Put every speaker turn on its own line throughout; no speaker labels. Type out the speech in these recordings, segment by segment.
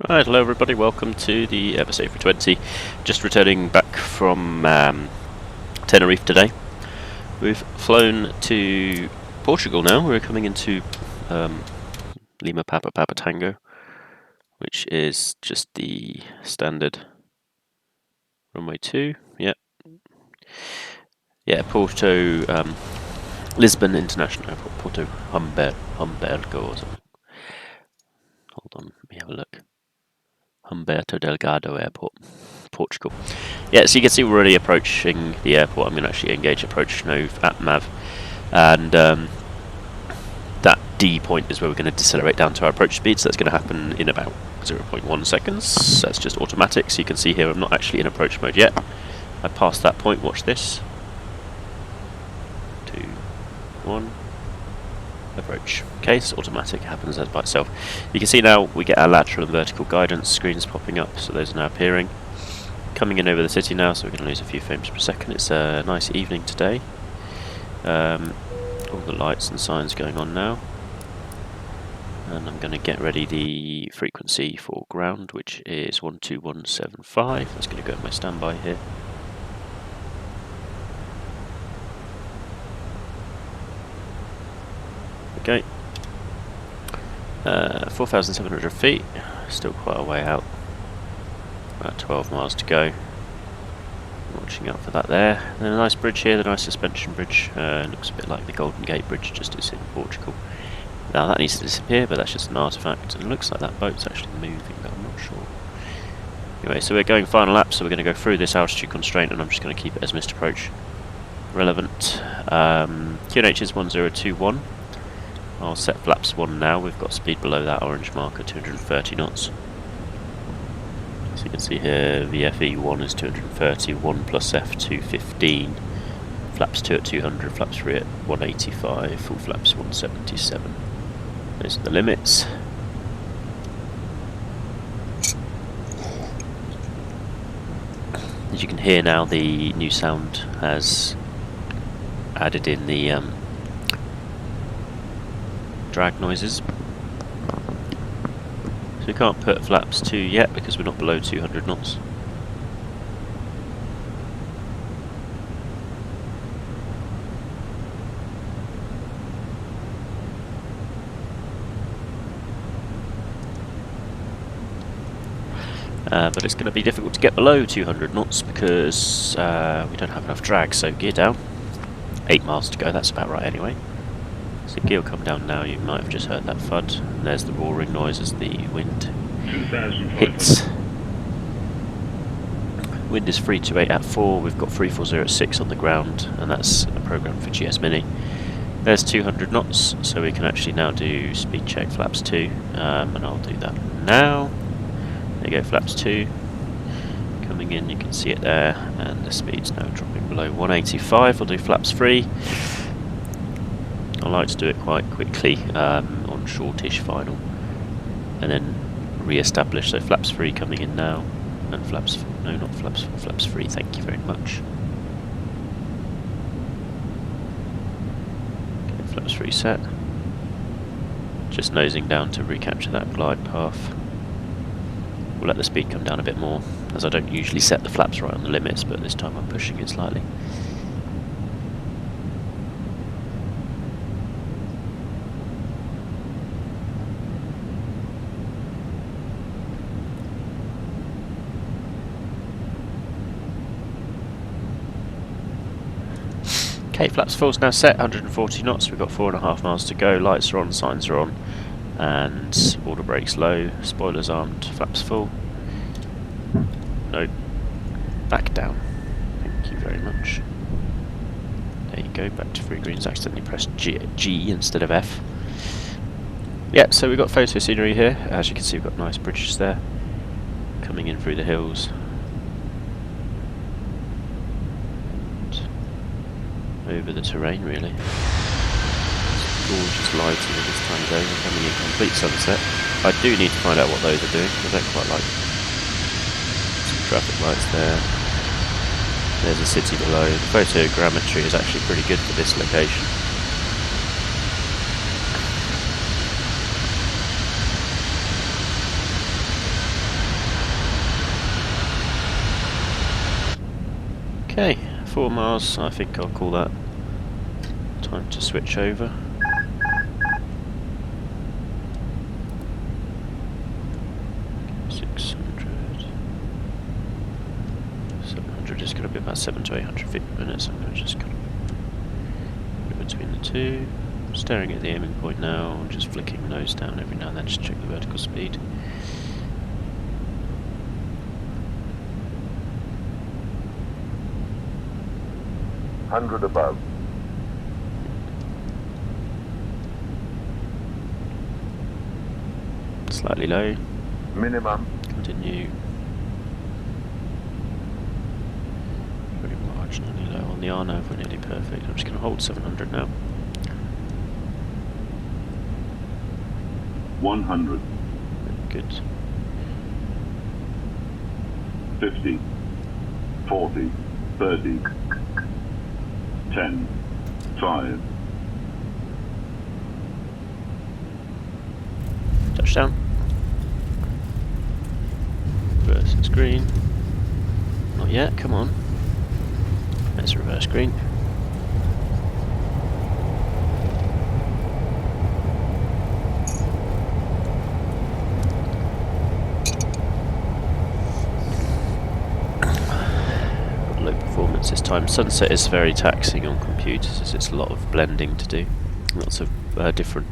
Right, hello everybody, welcome to the Airbus A320. Just returning back from Tenerife today. We've flown to Portugal now. We're coming into Lima Papa Papa Tango, which is just the standard runway 2. Yeah, Lisbon International Airport, Porto Humbergo or something. Hold on, let me have a look. Humberto Delgado Airport, Portugal. Yeah, so you can see we're already approaching the airport. I'm going to actually engage approach NAV at MAV, and that D point is where we're going to decelerate down to our approach speed. So that's going to happen in about 0.1 seconds. That's just automatic. So you can see here I'm not actually in approach mode yet. I passed that point. Watch this. 2, 1. Approach. Okay, it's automatic, it happens as by itself. You can see now we get our lateral and vertical guidance screens popping up, so those are now appearing. Coming in over the city now, so we're going to lose a few frames per second. It's a nice evening today. All the lights and signs going on now. And I'm going to get ready the frequency for ground, which is 12175. That's going to go in my standby here. Okay, 4,700 feet, still quite a way out, about 12 miles to go. Watching out for that there. And then a nice bridge here, the nice suspension bridge, looks a bit like the Golden Gate Bridge, just it's in Portugal. Now that needs to disappear, but that's just an artefact, and it looks like that boat's actually moving, but I'm not sure. Anyway, so we're going final lap, so we're going to go through this altitude constraint, and I'm just going to keep it as missed approach relevant. QNH is 1021. I'll set flaps 1 now. We've got speed below that orange marker, 230 knots. So you can see here VFE 1 is 230, 1 plus F 215, flaps 2 at 200, flaps 3 at 185, full flaps 177. Those are the limits. As you can hear now, the new sound has added in the drag noises. So we can't put flaps 2 yet because we're not below 200 knots. But it's going to be difficult to get below 200 knots because we don't have enough drag, so gear down. 8 miles to go, that's about right anyway. So gear will come down now, you might have just heard that thud. And there's the roaring noise as the wind hits. Wind is 328 at 4, we've got 340 at 6 on the ground, and that's a program for GS Mini. There's 200 knots, so we can actually now do speed check flaps 2, and I'll do that now. There you go, flaps 2. Coming in, you can see it there, and the speed's now dropping below 185. We'll do flaps 3. I like to do it quite quickly on shortish final, and then re-establish. So flaps 3 coming in now, and flaps, no, not flaps 4, flaps 3. Thank you very much. Okay, flaps 3 set. Just nosing down to recapture that glide path. We'll let the speed come down a bit more, as I don't usually set the flaps right on the limits, but this time I'm pushing it slightly. Okay, flaps 4's now set, 140 knots, we've got 4.5 miles to go, lights are on, signs are on, and order brakes low, spoilers armed, flaps full. No, back down, thank you very much. There you go, back to 3 greens, accidentally pressed G instead of F. Yeah, so we've got photo scenery here, as you can see we've got nice bridges there, coming in through the hills. Over the terrain, really. Gorgeous lighting at this time of day. We're coming in complete sunset. I do need to find out what those are doing. I don't quite like some traffic lights there. There's a city below. The photogrammetry is actually pretty good for this location. Okay, 4 miles, I think I'll call that time to switch over. Is going to be about 700 to 800 feet per minute, so I'm going to just kind of put it between the two. Staring at the aiming point now, and just flicking the nose down every now and then to check the vertical speed.
Hundred above.
Slightly low.
Minimum.
Continue. Very marginally low on the RNAV, we're nearly perfect. I'm just going to hold 700 now.
100.
Good.
50. 40. 30. 10. 5.
Touchdown. Reverse it's green. Not yet, come on. Let's reverse green. Low performance this time. Sunset is very taxing on computers as it's a lot of blending to do. Lots of different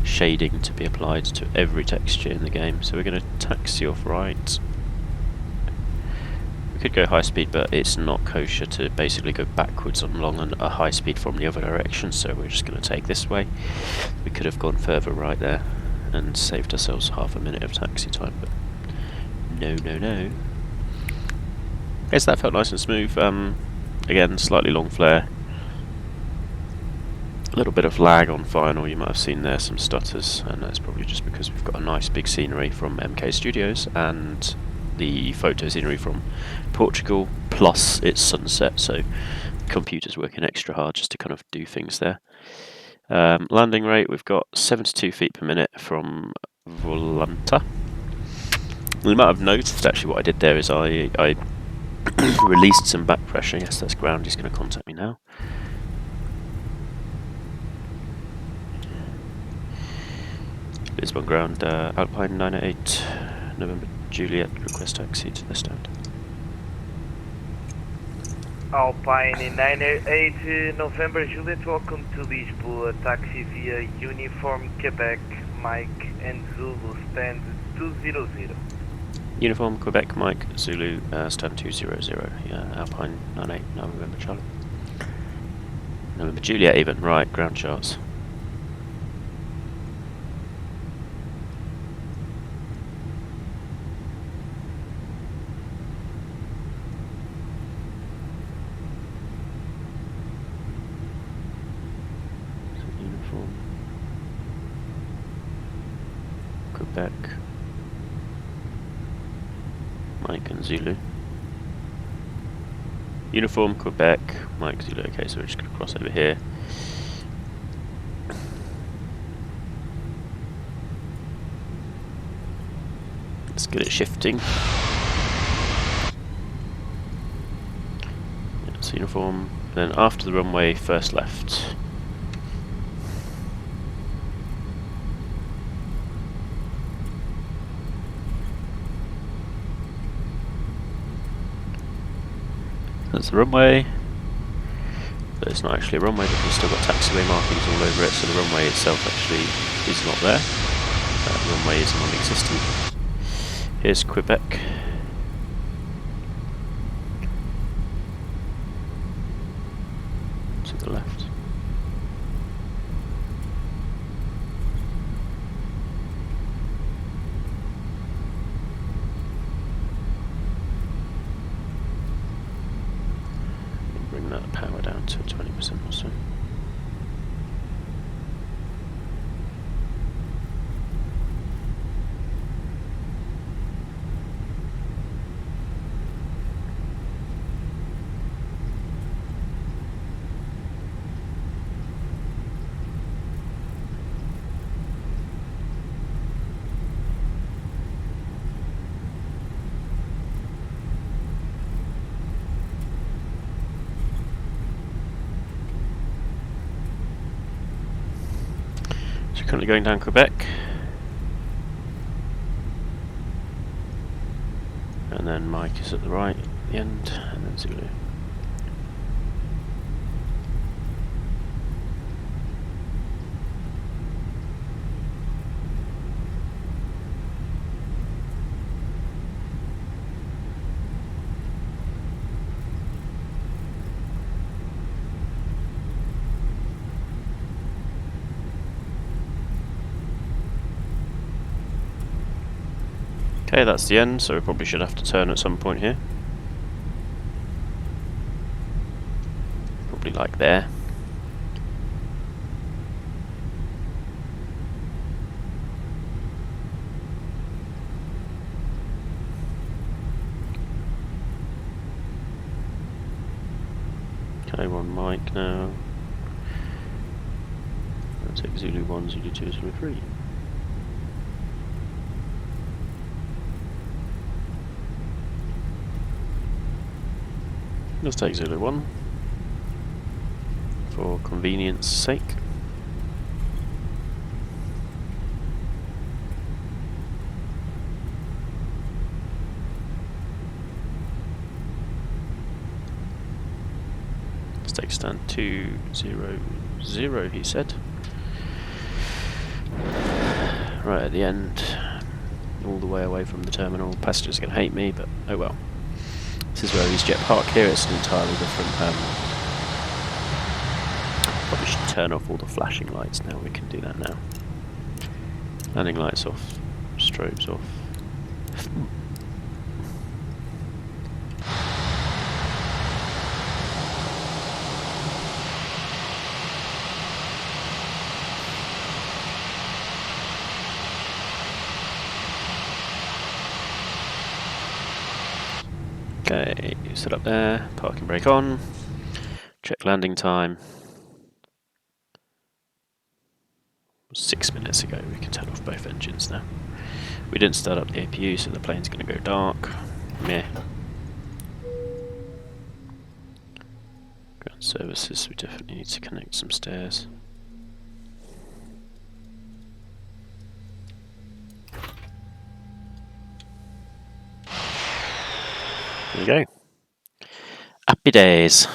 shading to be applied to every texture in the game. So we're going to taxi off right. We could go high speed, but it's not kosher to basically go backwards on long and a high speed from the other direction, so we're just going to take this way. We could have gone further right there and saved ourselves half a minute of taxi time, but no, no, no. Okay, so that felt nice and smooth. Again, slightly long flare. A little bit of lag on final, you might have seen there some stutters, and that's probably just because we've got a nice big scenery from MK Studios and the photo scenery from Portugal, plus it's sunset, so the computer's working extra hard just to kind of do things there. Landing rate, we've got 72 feet per minute from Volanta. You might have noticed actually what I did there is I released some back pressure. Yes, that's ground, he's going to contact me now. Lisbon ground, Alpine 988, November Juliet, request taxi to the stand.
Alpine 988, November Juliet, welcome to Lisbon, taxi via Uniform Quebec, Mike and Zulu, stand 200.
Uniform Quebec, Mike, Zulu, stand 200, yeah, Alpine 98, November Charlie. November Juliet even, right, ground charts. Quebec, Mike and Zulu. Uniform Quebec, Mike Zulu. Okay, so we're just going to cross over here. Let's get it shifting. It's uniform. Then after the runway, first left. That's the runway, but it's not actually a runway because we've still got taxiway markings all over it, so the runway itself actually is not there. The runway is non-existent. Here's Quebec. To the left. Bring that power down to 20% or so. Currently going down Quebec. And then Mike is at the right, at the end, and then Zulu. Okay, that's the end, so we probably should have to turn at some point here. Probably like there. Okay, we're on Mike now. I'll take Zulu 1, Zulu 2, Zulu 3. Let's take Zulu 1 for convenience sake. Let's take stand 200, he said. Right at the end, all the way away from the terminal. Passengers are going to hate me, but oh well. This is where EasyJet park here. It's an entirely different. Probably should turn off all the flashing lights now. We can do that now. Landing lights off, strobes off. Okay, set up there, parking brake on, check landing time. 6 minutes ago, we can turn off both engines now. We didn't start up the APU, so the plane's going to go dark. Meh. Ground services, we definitely need to connect some stairs. There we go. Happy days.